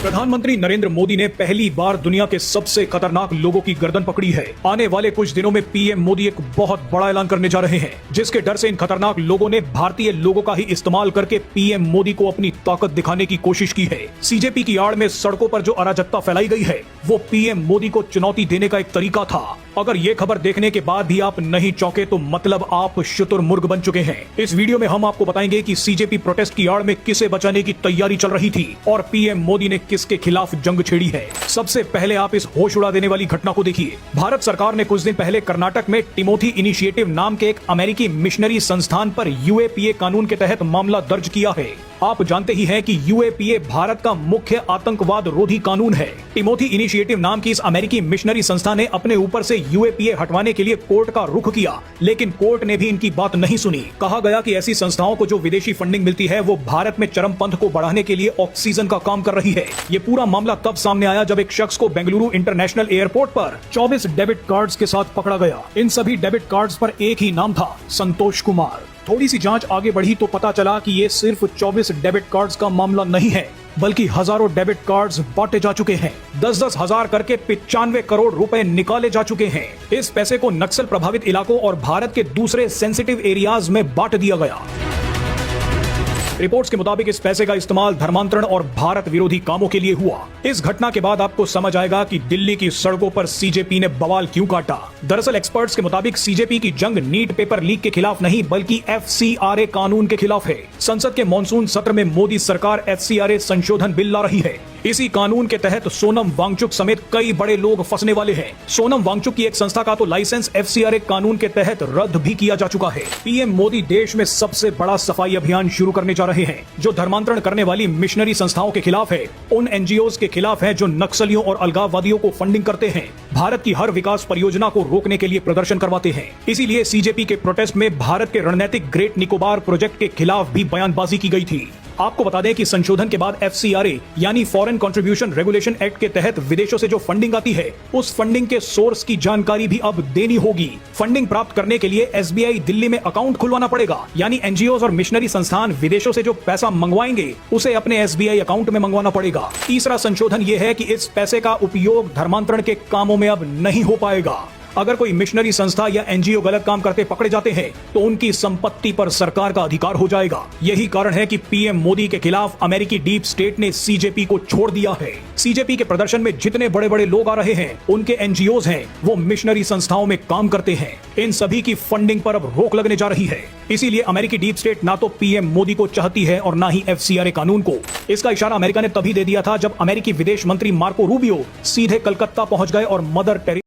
प्रधानमंत्री नरेंद्र मोदी ने पहली बार दुनिया के सबसे खतरनाक लोगों की गर्दन पकड़ी है। आने वाले कुछ दिनों में पीएम मोदी एक बहुत बड़ा ऐलान करने जा रहे हैं, जिसके डर से इन खतरनाक लोगों ने भारतीय लोगों का ही इस्तेमाल करके पीएम मोदी को अपनी ताकत दिखाने की कोशिश की है। सीजेपी की आड़ में सड़कों पर जो अराजकता फैलाई गई है, वो पीएम मोदी को चुनौती देने का एक तरीका था। अगर ये खबर देखने के बाद भी आप नहीं चौंके तो मतलब आप शुतुरमुर्ग बन चुके हैं। इस वीडियो में हम आपको बताएंगे कि सीजेपी प्रोटेस्ट की आड़ में किसे बचाने की तैयारी चल रही थी और पीएम मोदी ने किसके खिलाफ जंग छेड़ी है। सबसे पहले आप इस होश उड़ा देने वाली घटना को देखिए। भारत सरकार ने कुछ दिन पहले कर्नाटक में टिमोथी इनिशिएटिव नाम के एक अमेरिकी मिशनरी संस्थान पर यूएपीए कानून के तहत मामला दर्ज किया है। आप जानते ही हैं कि यूएपीए भारत का मुख्य आतंकवाद रोधी कानून है। टिमोथी इनिशिएटिव नाम की इस अमेरिकी मिशनरी संस्था ने अपने ऊपर से यूएपीए हटवाने के लिए कोर्ट का रुख किया, लेकिन कोर्ट ने भी इनकी बात नहीं सुनी। कहा गया कि ऐसी संस्थाओं को जो विदेशी फंडिंग मिलती है वो भारत में चरमपंथ को बढ़ाने के लिए ऑक्सीजन का काम कर रही है। ये पूरा मामला तब सामने आया जब एक शख्स को बेंगलुरु इंटरनेशनल एयरपोर्ट पर 24 डेबिट कार्ड्स के साथ पकड़ा गया। इन सभी डेबिट कार्ड्स पर एक ही नाम था, संतोष कुमार। थोड़ी सी जांच आगे बढ़ी तो पता चला कि ये सिर्फ 24 डेबिट कार्ड्स का मामला नहीं है, बल्कि हजारों डेबिट कार्ड्स बांटे जा चुके हैं। 10-10 हजार करके 95 करोड़ रुपए निकाले जा चुके हैं। इस पैसे को नक्सल प्रभावित इलाकों और भारत के दूसरे सेंसिटिव एरियाज में बांट दिया गया। रिपोर्ट्स के मुताबिक इस पैसे का इस्तेमाल धर्मांतरण और भारत विरोधी कामों के लिए हुआ। इस घटना के बाद आपको समझ आएगा कि दिल्ली की सड़कों पर सीजेपी ने बवाल क्यों काटा। दरअसल एक्सपर्ट्स के मुताबिक सीजेपी की जंग नीट पेपर लीक के खिलाफ नहीं बल्कि एफसीआरए कानून के खिलाफ है। संसद के मॉनसून सत्र में मोदी सरकार एफसीआरए संशोधन बिल ला रही है। इसी कानून के तहत सोनम वांगचुक समेत कई बड़े लोग फंसने वाले हैं। सोनम वांगचुक की एक संस्था का तो लाइसेंस एफसीआरए कानून के तहत रद्द भी किया जा चुका है। पीएम मोदी देश में सबसे बड़ा सफाई अभियान शुरू करने जा रहे हैं, जो धर्मांतरण करने वाली मिशनरी संस्थाओं के खिलाफ है, उन एनजीओज के खिलाफ है जो नक्सलियों और अलगाववादियों को फंडिंग करते हैं, भारत की हर विकास परियोजना को रोकने के लिए प्रदर्शन करवाते हैं। इसीलिए सीजेपी के प्रोटेस्ट में भारत के रणनीतिक ग्रेट निकोबार प्रोजेक्ट के खिलाफ भी बयानबाजी की गई थी। आपको बता दें कि संशोधन के बाद एफसीआरए यानी फॉरेन कंट्रीब्यूशन रेगुलेशन एक्ट के तहत विदेशों से जो फंडिंग आती है, उस फंडिंग के सोर्स की जानकारी भी अब देनी होगी। फंडिंग प्राप्त करने के लिए एसबीआई दिल्ली में अकाउंट खुलवाना पड़ेगा, यानी एनजीओज और मिशनरी संस्थान विदेशों से जो पैसा मंगवाएंगे उसे अपने एसबीआई अकाउंट में मंगवाना पड़ेगा। तीसरा संशोधन ये है कि इस पैसे का उपयोग धर्मांतरण के कामों में अब नहीं हो पाएगा। अगर कोई मिशनरी संस्था या एनजीओ गलत काम करते पकड़े जाते हैं तो उनकी संपत्ति पर सरकार का अधिकार हो जाएगा। यही कारण है कि पीएम मोदी के खिलाफ अमेरिकी डीप स्टेट ने सीजेपी को छोड़ दिया है। सीजेपी के प्रदर्शन में जितने बड़े बड़े लोग आ रहे हैं, उनके एनजीओज हैं, वो मिशनरी संस्थाओं में काम करते हैं। इन सभी की फंडिंग पर अब रोक लगने जा रही है। इसीलिए अमेरिकी डीप स्टेट ना तो पीएम मोदी को चाहती है और ना ही एफसीआरए कानून को। इसका इशारा अमेरिका ने तभी दे दिया था जब अमेरिकी विदेश मंत्री मार्को रूबियो सीधे कलकत्ता पहुंच गए और मदर टेरेसा